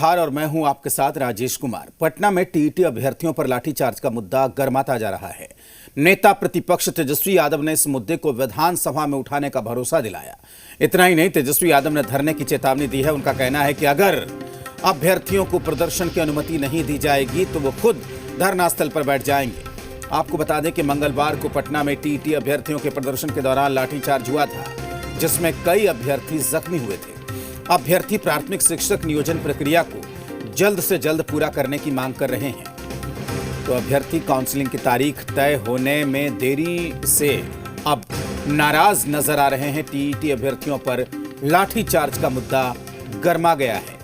हार और मैं हूं आपके साथ राजेश कुमार। पटना में टीईटी अभ्यर्थियों पर लाठीचार्ज का मुद्दा गर्माता जा रहा है। नेता प्रतिपक्ष तेजस्वी यादव ने इस मुद्दे को विधानसभा में उठाने का भरोसा दिलाया। इतना ही नहीं, तेजस्वी यादव ने धरने की चेतावनी दी है। उनका कहना है कि अगर अभ्यर्थियों को प्रदर्शन की अनुमति नहीं दी जाएगी तो वो खुद धरना स्थल पर बैठ जाएंगे। आपको बता दें कि मंगलवार को पटना में टीईटी अभ्यर्थियों के प्रदर्शन के दौरान लाठीचार्ज हुआ था, जिसमें कई अभ्यर्थी जख्मी हुए थे। अभ्यर्थी प्राथमिक शिक्षक नियोजन प्रक्रिया को जल्द से जल्द पूरा करने की मांग कर रहे हैं। तो अभ्यर्थी काउंसलिंग की तारीख तय होने में देरी से अब नाराज नजर आ रहे हैं। टीईटी अभ्यर्थियों पर लाठीचार्ज का मुद्दा गर्मा गया है।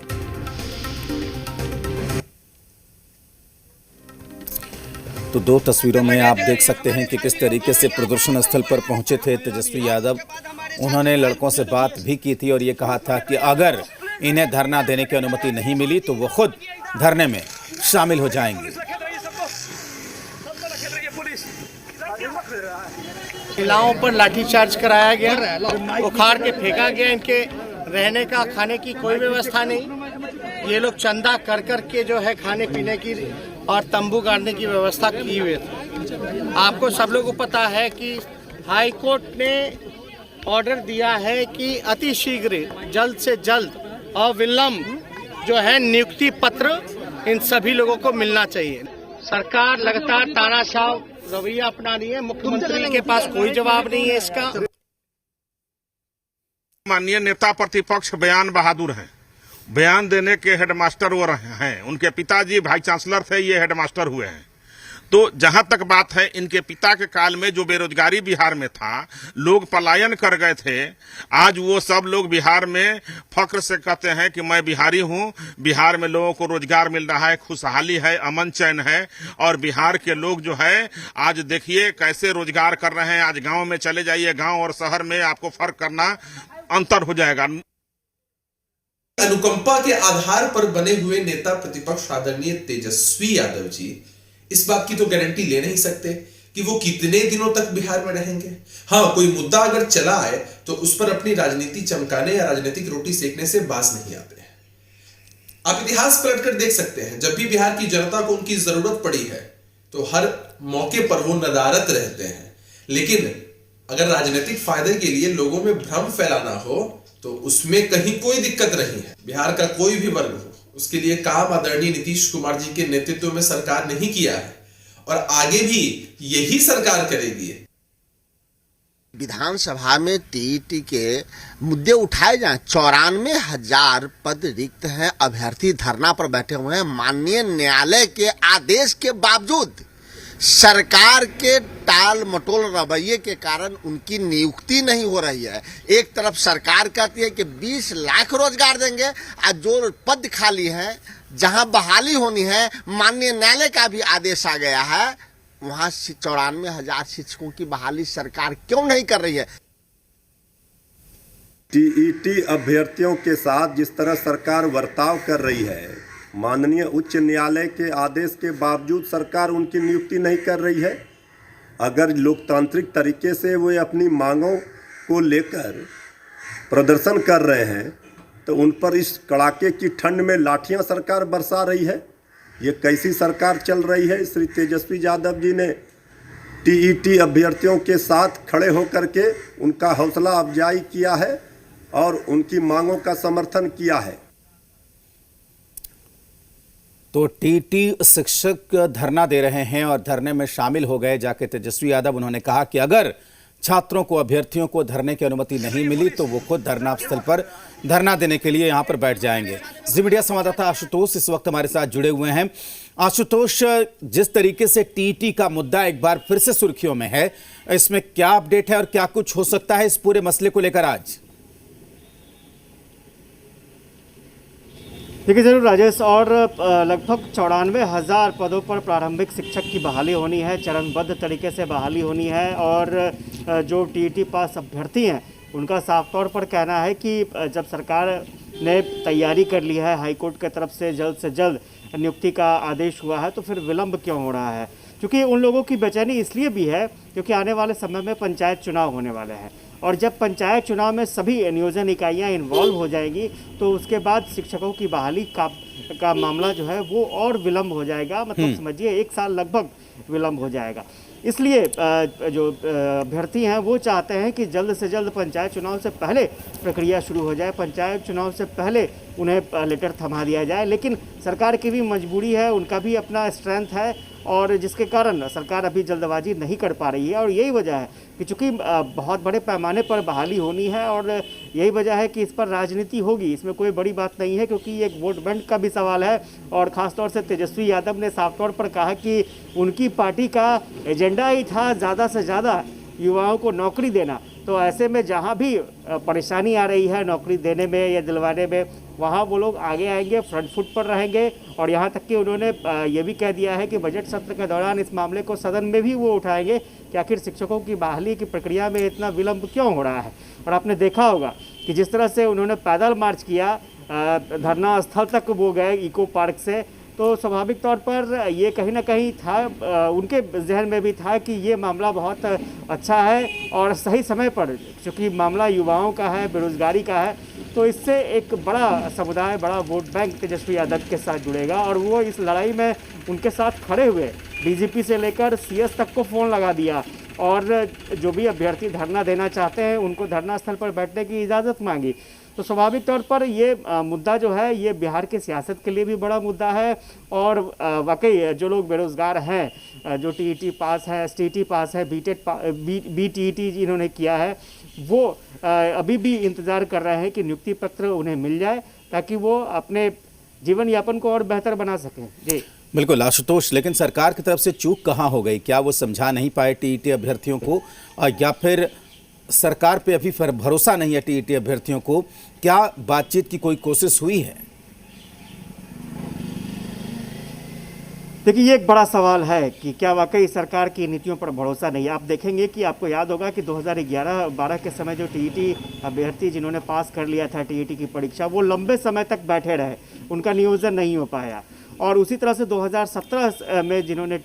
तो दो तस्वीरों में आप देख सकते हैं कि किस तरीके से प्रदर्शन स्थल पर पहुंचे थे तेजस्वी यादव। उन्होंने लड़कों से बात भी की थी और ये कहा था कि अगर इन्हें धरना देने की अनुमति नहीं मिली तो वो खुद धरने में शामिल हो जाएंगे। महिलाओं पर लाठीचार्ज कराया गया, उखाड़ के फेंका गया। इनके रहने का, खाने की कोई व्यवस्था नहीं। ये लोग चंदा कर कर के जो है खाने पीने की और तंबू गाड़ने की व्यवस्था की हुई थी। आपको सब लोगों को पता है कि हाई कोर्ट ने ऑर्डर दिया है कि अति शीघ्र, जल्द से जल्द और विलंब जो है नियुक्ति पत्र इन सभी लोगों को मिलना चाहिए। सरकार लगातार तानाशाह रवैया अपना रही है। मुख्यमंत्री के पास कोई जवाब नहीं है इसका। माननीय नेता प्रतिपक्ष बयान बहादुर हैं। बयान देने के हेडमास्टर वो हैं। उनके पिताजी वाइस चांसलर थे, ये हेडमास्टर हुए हैं। तो जहां तक बात है, इनके पिता के काल में जो बेरोजगारी बिहार में था, लोग पलायन कर गए थे। आज वो सब लोग बिहार में फख्र से कहते हैं कि मैं बिहारी हूं। बिहार में लोगों को रोजगार मिल रहा है, खुशहाली है, अमन चैन है। और बिहार के लोग जो है आज देखिए कैसे रोजगार कर रहे हैं। आज गांव में चले जाइए, गांव और शहर में आपको फर्क करना अंतर हो जाएगा। अनुकंपा के आधार पर बने हुए नेता प्रतिपक्ष आदरणीय तेजस्वी यादव जी इस बात की तो गारंटी ले नहीं सकते कि वो कितने दिनों तक बिहार में रहेंगे। हाँ, कोई मुद्दा अगर चला आए तो उस पर अपनी राजनीति चमकाने या राजनीतिक रोटी सेकने से बाज नहीं आते हैं। आप इतिहास पलटकर देख सकते हैं, जब भी बिहार की जनता को उनकी जरूरत पड़ी है तो हर मौके पर वो नदारत रहते हैं। लेकिन अगर राजनीतिक फायदे के लिए लोगों में भ्रम फैलाना हो तो उसमें कहीं कोई दिक्कत नहीं है। बिहार का कोई भी वर्ग हो, उसके लिए काम आदरणीय नीतीश कुमार जी के नेतृत्व में सरकार नहीं किया है और आगे भी यही सरकार करेगी। विधानसभा में टीईटी के मुद्दे उठाए जाएं। 94,000 पद रिक्त हैं। अभ्यर्थी धरना पर बैठे हुए हैं। माननीय न्यायालय के आदेश के बावजूद सरकार के टाल मटोल रवैये के कारण उनकी नियुक्ति नहीं हो रही है। एक तरफ सरकार कहती है कि 20 लाख रोजगार देंगे और जो पद खाली है, जहां बहाली होनी है, माननीय न्यायालय का भी आदेश आ गया है, वहां 94,000 शिक्षकों की बहाली सरकार क्यों नहीं कर रही है। टीईटी अभ्यर्थियों के साथ जिस तरह सरकार बर्ताव कर रही है, माननीय उच्च न्यायालय के आदेश के बावजूद सरकार उनकी नियुक्ति नहीं कर रही है। अगर लोकतांत्रिक तरीके से वो अपनी मांगों को लेकर प्रदर्शन कर रहे हैं तो उन पर इस कड़ाके की ठंड में लाठियां सरकार बरसा रही है। ये कैसी सरकार चल रही है। श्री तेजस्वी यादव जी ने टीईटी अभ्यर्थियों के साथ खड़े होकर के उनका हौसला अफजाई किया है और उनकी मांगों का समर्थन किया है। तो टीईटी शिक्षक धरना दे रहे हैं और धरने में शामिल हो गए जाके तेजस्वी यादव। उन्होंने कहा कि अगर छात्रों को, अभ्यर्थियों को धरने की अनुमति नहीं मिली तो वो खुद धरना स्थल पर धरना देने के लिए यहां पर बैठ जाएंगे। जी मीडिया संवाददाता आशुतोष इस वक्त हमारे साथ जुड़े हुए हैं। आशुतोष, जिस तरीके से टीईटी का मुद्दा एक बार फिर से सुर्खियों में है, इसमें क्या अपडेट है और क्या कुछ हो सकता है इस पूरे मसले को लेकर आज? देखिए जरूर राजेश, और लगभग 94,000 पदों पर प्रारंभिक शिक्षक की बहाली होनी है, चरणबद्ध तरीके से बहाली होनी है। और जो टीईटी पास अभ्यर्थी हैं उनका साफ तौर पर कहना है कि जब सरकार ने तैयारी कर ली है, हाईकोर्ट की तरफ से जल्द नियुक्ति का आदेश हुआ है, तो फिर विलंब क्यों हो रहा है। क्योंकि उन लोगों की बेचैनी इसलिए भी है क्योंकि आने वाले समय में पंचायत चुनाव होने वाले हैं और जब पंचायत चुनाव में सभी नियोजन इकाइयाँ इन्वॉल्व हो जाएंगी तो उसके बाद शिक्षकों की बहाली का मामला जो है वो और विलम्ब हो जाएगा, मतलब समझिए 1 साल लगभग विलम्ब हो जाएगा। इसलिए जो अभ्यर्थी हैं वो चाहते हैं कि जल्द से जल्द पंचायत चुनाव से पहले प्रक्रिया शुरू हो जाए, पंचायत चुनाव से पहले उन्हें लेटर थमा दिया जाए। लेकिन सरकार की भी मजबूरी है, उनका भी अपना स्ट्रेंथ है और जिसके कारण सरकार अभी जल्दबाजी नहीं कर पा रही है। और यही वजह है कि चूँकि बहुत बड़े पैमाने पर बहाली होनी है और यही वजह है कि इस पर राजनीति होगी, इसमें कोई बड़ी बात नहीं है, क्योंकि एक वोट बैंक का भी सवाल है। और ख़ासतौर से तेजस्वी यादव ने साफ तौर पर कहा कि उनकी पार्टी का एजेंडा ही था ज़्यादा से ज़्यादा युवाओं को नौकरी देना। तो ऐसे में जहाँ भी परेशानी आ रही है नौकरी देने में या दिलवाने में, वहाँ वो लोग आगे आएंगे, फ्रंट फुट पर रहेंगे। और यहाँ तक कि उन्होंने ये भी कह दिया है कि बजट सत्र के दौरान इस मामले को सदन में भी वो उठाएंगे कि आखिर शिक्षकों की बहाली की प्रक्रिया में इतना विलम्ब क्यों हो रहा है। और आपने देखा होगा कि जिस तरह से उन्होंने पैदल मार्च किया, धरना स्थल तक वो गए इको पार्क से, तो स्वाभाविक तौर पर ये कहीं ना कहीं था, उनके जहन में भी था कि ये मामला बहुत अच्छा है और सही समय पर, क्योंकि मामला युवाओं का है, बेरोजगारी का है, तो इससे एक बड़ा समुदाय, बड़ा वोट बैंक तेजस्वी यादव के साथ जुड़ेगा। और वो इस लड़ाई में उनके साथ खड़े हुए, डीजीपी से लेकर सीएस तक को फ़ोन लगा दिया और जो भी अभ्यर्थी धरना देना चाहते हैं उनको धरना स्थल पर बैठने की इजाज़त मांगी। तो स्वाभाविक तौर पर ये मुद्दा जो है ये बिहार की सियासत के लिए भी बड़ा मुद्दा है। और वाकई जो लोग बेरोज़गार हैं, जो टीईटी पास है, एसटीईटी पास है, बीटीईटी जिन्होंने किया है, वो अभी भी इंतज़ार कर रहे हैं कि नियुक्ति पत्र उन्हें मिल जाए ताकि वो अपने जीवन यापन को और बेहतर बना सकें। जी बिल्कुल आशुतोष, लेकिन सरकार की तरफ से चूक कहाँ हो गई? क्या वो समझा नहीं पाए टीईटी अभ्यर्थियों को, या फिर सरकार पे अभी फिर भरोसा नहीं है टीईटी अभ्यर्थियों को? क्या बातचीत की कोई कोशिश हुई है? देखिए, ये एक बड़ा सवाल है कि क्या वाकई सरकार की नीतियों पर भरोसा नहीं है। आप देखेंगे कि आपको याद होगा कि 2011-12 के समय जो टीईटी अभ्यर्थी जिन्होंने पास कर लिया था टीईटी की परीक्षा, वो लंबे समय तक बैठे रहे, उनका नियोजन नहीं हो पाया। और उसी तरह से 2017 में जिन्होंने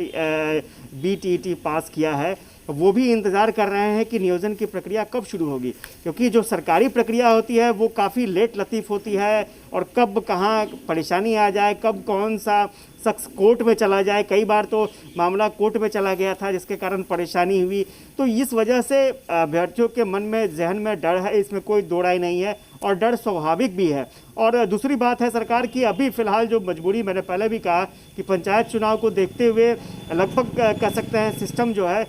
बीटीईटी पास किया है, वो भी इंतज़ार कर रहे हैं कि नियोजन की प्रक्रिया कब शुरू होगी, क्योंकि जो सरकारी प्रक्रिया होती है वो काफ़ी लेट लतीफ़ होती है और कब कहाँ परेशानी आ जाए, कब कौन सा शख्स कोर्ट में चला जाए। कई बार तो मामला कोर्ट में चला गया था जिसके कारण परेशानी हुई। तो इस वजह से अभ्यर्थियों के मन में, जहन में डर है, इसमें कोई दो राय नहीं है और डर स्वाभाविक भी है। और दूसरी बात है सरकार की अभी फ़िलहाल जो मजबूरी, मैंने पहले भी कहा कि पंचायत चुनाव को देखते हुए लगभग कह सकते हैं सिस्टम जो है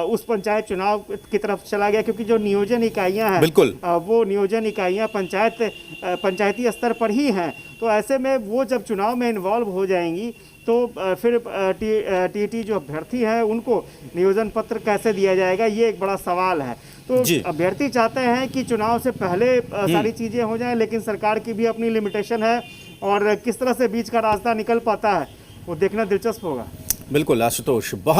उस पंचायत चुनाव की तरफ चला गया, क्योंकि जो नियोजन इकाइयाँ हैं बिल्कुल वो नियोजन इकाइयाँ पंचायती स्तर पर ही हैं। तो ऐसे में वो जब चुनाव में इन्वॉल्व हो जाएंगी तो फिर टीईटी जो अभ्यर्थी हैं उनको नियोजन पत्र कैसे दिया जाएगा, ये एक बड़ा सवाल है। तो अभ्यर्थी चाहते हैं कि चुनाव से पहले सारी चीज़ें हो जाएं, लेकिन सरकार की भी अपनी लिमिटेशन है और किस तरह से बीच का रास्ता निकल पाता है वो देखना दिलचस्प होगा। बिल्कुल आशुतोष, बहुत